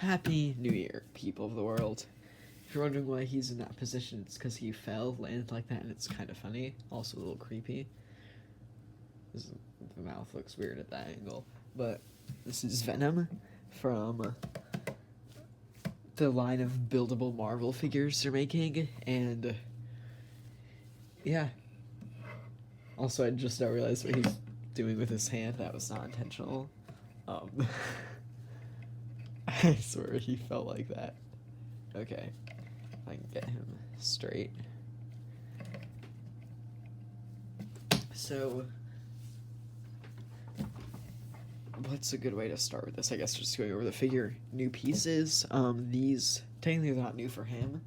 Happy New Year, people of the world. If you're wondering why he's in that position, it's because he fell, landed like that, and it's kind of funny. Also a little creepy. The mouth looks weird at that angle. But this is Venom from the line of buildable Marvel figures they're making, and yeah. Also, I just now realized what he's doing with his hand. That was not intentional. I swear he felt like that. Okay, if I can get him straight. So, what's a good way to start with this? I guess just going over the figure new pieces. These, technically they're not new for him.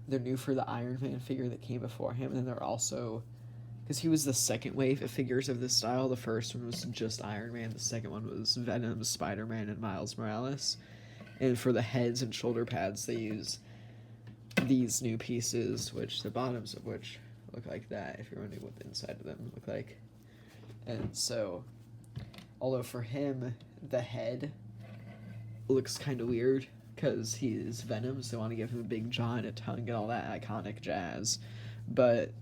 They're new for the Iron Man figure that came before him, and then they're also, because he was the second wave of figures of this style. The first one was just Iron Man. The second one was Venom, Spiderman, and Miles Morales. And for the heads and shoulder pads, they use these new pieces, which the bottoms of which look like that, if you're wondering what the inside of them look like. And so, although for him, the head looks kind of weird, because he is Venom, so they want to give him a big jaw and a tongue and all that iconic jazz. But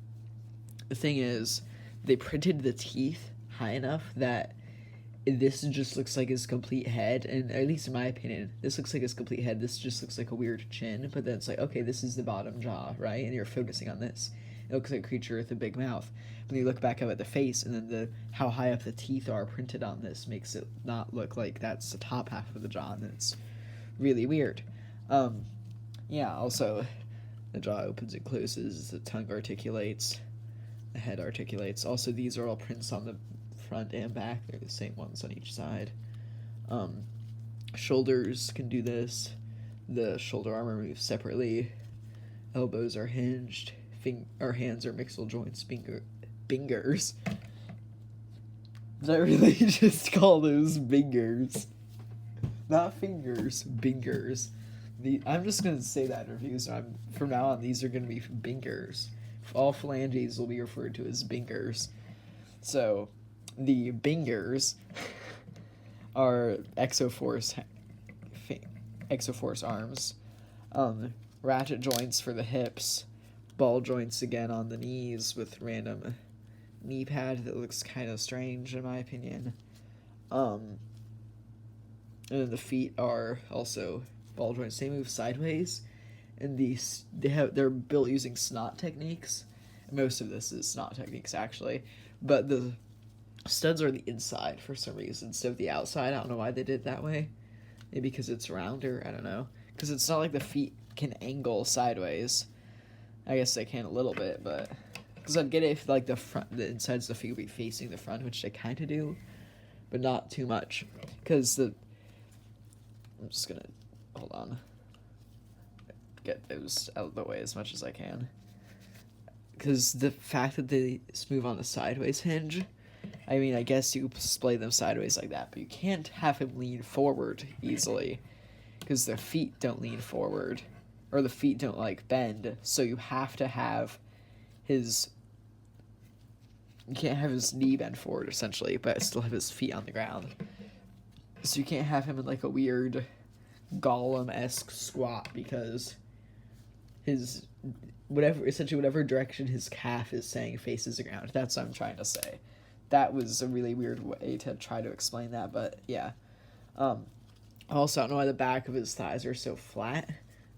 the thing is, they printed the teeth high enough that this just looks like his complete head, and at least in my opinion, this looks like his complete head. This just looks like a weird chin, but then it's like, okay, this is the bottom jaw, right? And you're focusing on this. It looks like a creature with a big mouth. When you look back up at the face, and then how high up the teeth are printed on this makes it not look like that's the top half of the jaw, and it's really weird. Yeah, also, the jaw opens and closes, the tongue articulates, the head articulates. Also, these are all prints on the front and back. They're the same ones on each side. Shoulders can do this. The shoulder armor moves separately. Elbows are hinged. Hands are mixile joints. Bingers. Did I really just call those bingers? Not fingers. Bingers. I'm just going to say that in reviews. From now on, these are going to be bingers. All phalanges will be referred to as bingers. So, the bingers are Exoforce arms, ratchet joints for the hips, ball joints again on the knees with random knee pad that looks kind of strange in my opinion. And then the feet are also ball joints. They move sideways, and they're built using snot techniques. Most of this is snot techniques actually, but the studs are the inside for some reason instead of the outside. I don't know why they did it that way. Maybe because it's rounder. I don't know. Because it's not like the feet can angle sideways. I guess they can a little bit, but because I'd get it if like the insides of the feet would be facing the front, which they kind of do, but not too much. Because I'm just gonna hold on. Get those out of the way as much as I can. Because the fact that they move on the sideways hinge, I mean, I guess you splay them sideways like that, but you can't have him lean forward easily, because the feet don't lean forward, or the feet don't, like, bend, so you have to have you can't have his knee bend forward, essentially, but still have his feet on the ground. So you can't have him in, like, a weird Gollum-esque squat, because whatever direction his calf is saying faces the ground. That's what I'm trying to say. That was a really weird way to try to explain that, but yeah. Also, I don't know why the back of his thighs are so flat.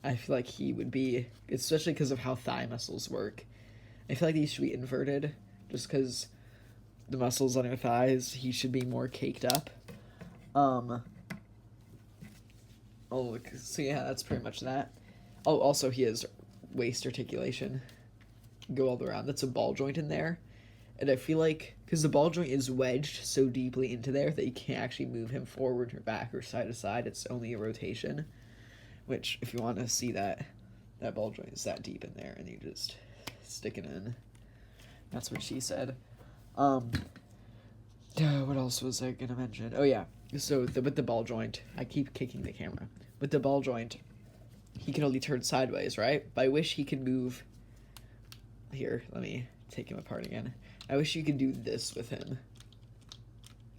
I feel like he would be, especially because of how thigh muscles work. I feel like these should be inverted, just because the muscles on your thighs, he should be more caked up. So yeah, that's pretty much that. Oh, also he has waist articulation. Go all the way around. That's a ball joint in there. And I feel like, because the ball joint is wedged so deeply into there that you can't actually move him forward or back or side to side. It's only a rotation. Which, if you want to see that ball joint is that deep in there, and you just stick it in. That's what she said. What else was I going to mention? Oh, yeah. So, with the ball joint, I keep kicking the camera. With the ball joint, he can only turn sideways, right? But I wish he could move. Here, let me take him apart again. I wish you could do this with him.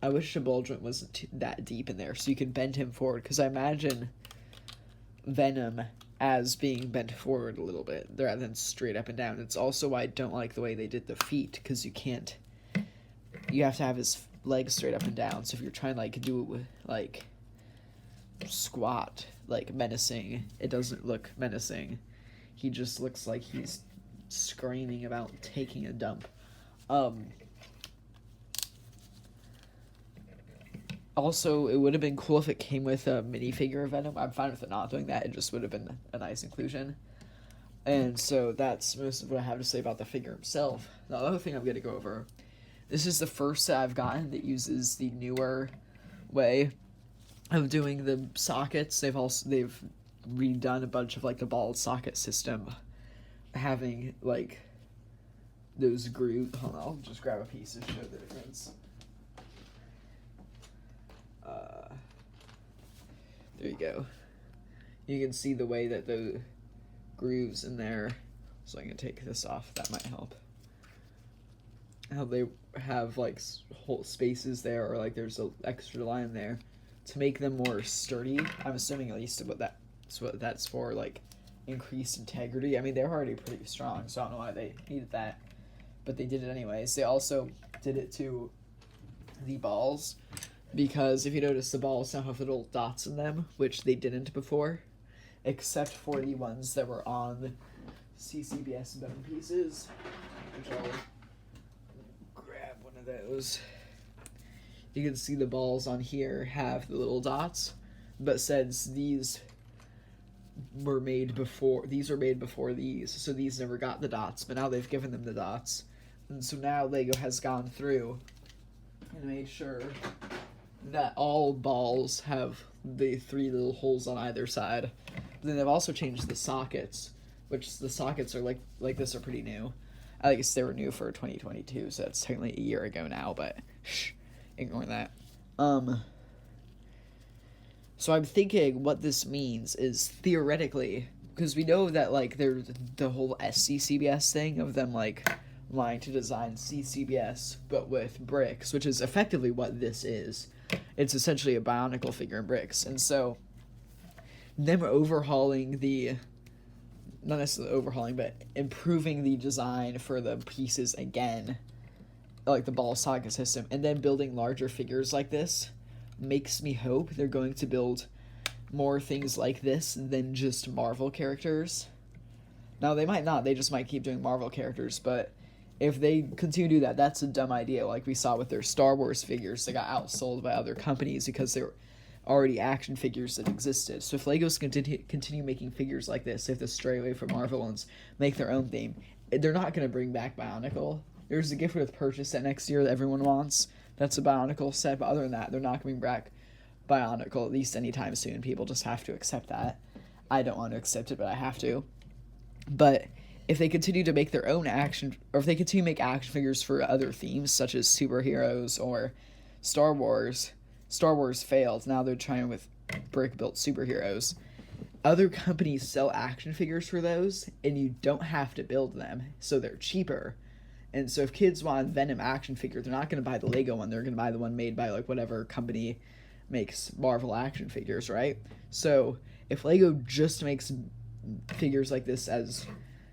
I wish the ball joint wasn't that deep in there, so you could bend him forward, because I imagine Venom as being bent forward a little bit rather than straight up and down. It's also why I don't like the way they did the feet, because you have to have his legs straight up and down. So if you're trying to like do like squat, like menacing, it doesn't look menacing. He just looks like he's screaming about taking a dump. Also, it would have been cool if it came with a minifigure of Venom. I'm fine with it not doing that. It just would have been a nice inclusion. And so that's most of what I have to say about the figure himself. The other thing I'm going to go over, this is the first set I've gotten that uses the newer way of doing the sockets. They've redone a bunch of like the ball socket system, having like those grooves. Hold on, I'll just grab a piece to show the difference. There you go. You can see the way that the grooves in there. So I can take this off. That might help. How they have like whole spaces there, or like there's an extra line there to make them more sturdy. I'm assuming at least what that's for, like increased integrity. I mean, they're already pretty strong, so I don't know why they needed that, but they did it anyways. They also did it to the balls, because if you notice, the balls now have little dots in them, which they didn't before, except for the ones that were on CCBS Venom pieces, which I'll grab one of those. You can see the balls on here have the little dots, but since these were made before these, so these never got the dots, but now they've given them the dots. And so now Lego has gone through and made sure that all balls have the 3 little holes on either side. Then they've also changed the sockets, which the sockets are like this are pretty new. I guess they were new for 2022, so that's technically a year ago now, but ignore that. So I'm thinking what this means is, theoretically, because we know that like there's the whole SCCBS thing of them like wanting to design CCBS but with bricks, which is effectively what this is. It's essentially a Bionicle figure in bricks. And so them overhauling not necessarily overhauling, but improving the design for the pieces again, like the ball socket system, and then building larger figures like this, makes me hope they're going to build more things like this than just Marvel characters. Now, they might not. They just might keep doing Marvel characters, but if they continue to do that, that's a dumb idea, like we saw with their Star Wars figures. They got outsold by other companies because they were already action figures that existed. So if Legos continue making figures like this, if they stray away from Marvel and make their own theme, they're not going to bring back Bionicle. There's a gift with purchase set next year that everyone wants. That's a Bionicle set, but other than that, they're not coming back Bionicle, at least anytime soon. People just have to accept that. I don't want to accept it, but I have to. But if they continue to make their own or if they continue to make action figures for other themes, such as superheroes or Star Wars failed. Now they're trying with brick-built superheroes. Other companies sell action figures for those, and you don't have to build them, so they're cheaper. And so if kids want a Venom action figure, they're not going to buy the Lego one. They're going to buy the one made by like whatever company makes Marvel action figures, right? So if Lego just makes figures like this as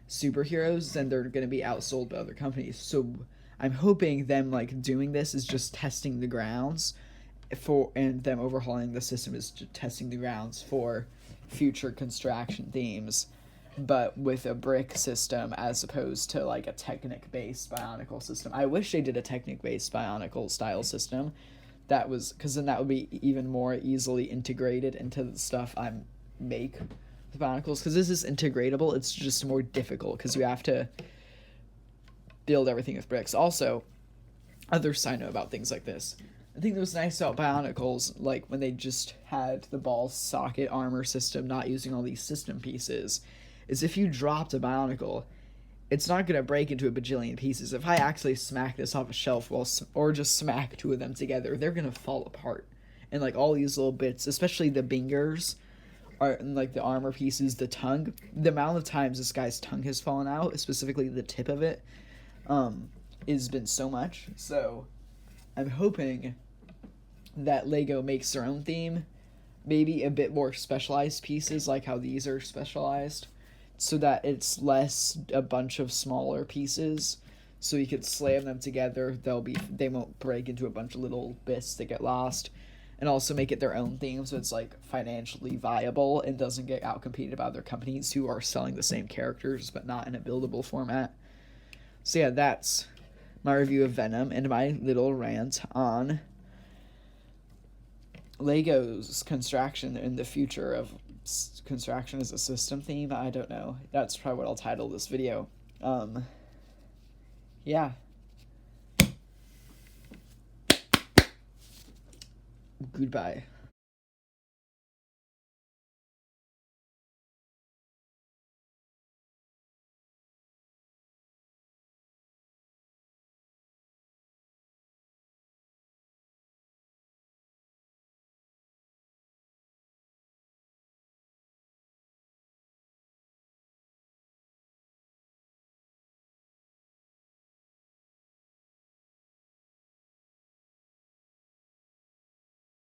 superheroes, then they're going to be outsold by other companies. So I'm hoping them like doing this is just testing the grounds and them overhauling the system is just testing the grounds for future Constraction themes, but with a brick system as opposed to like a Technic-based Bionicle system. I wish they did a Technic-based Bionicle style system. That was, because then that would be even more easily integrated into the stuff I make with Bionicles, because this is integratable. It's just more difficult because you have to build everything with bricks. Also, other side note about things like this, I think that was nice about Bionicles, like when they just had the ball socket armor system, not using all these system pieces, is if you dropped a Bionicle, it's not going to break into a bajillion pieces. If I actually smack this off a shelf or just smack 2 of them together, they're going to fall apart. And like all these little bits, especially the bingers, are like the armor pieces, the tongue, the amount of times this guy's tongue has fallen out, specifically the tip of it, has been so much. So I'm hoping that Lego makes their own theme maybe a bit more specialized pieces, like how these are specialized, so that it's less a bunch of smaller pieces. So you could slam them together. They won't break into a bunch of little bits that get lost, and also make it their own theme, so it's like financially viable and doesn't get outcompeted by other companies who are selling the same characters but not in a buildable format. So yeah, that's my review of Venom and my little rant on Lego's Constraction in the future of Constraction as a system theme. I don't know. That's probably what I'll title this video. Yeah. Goodbye.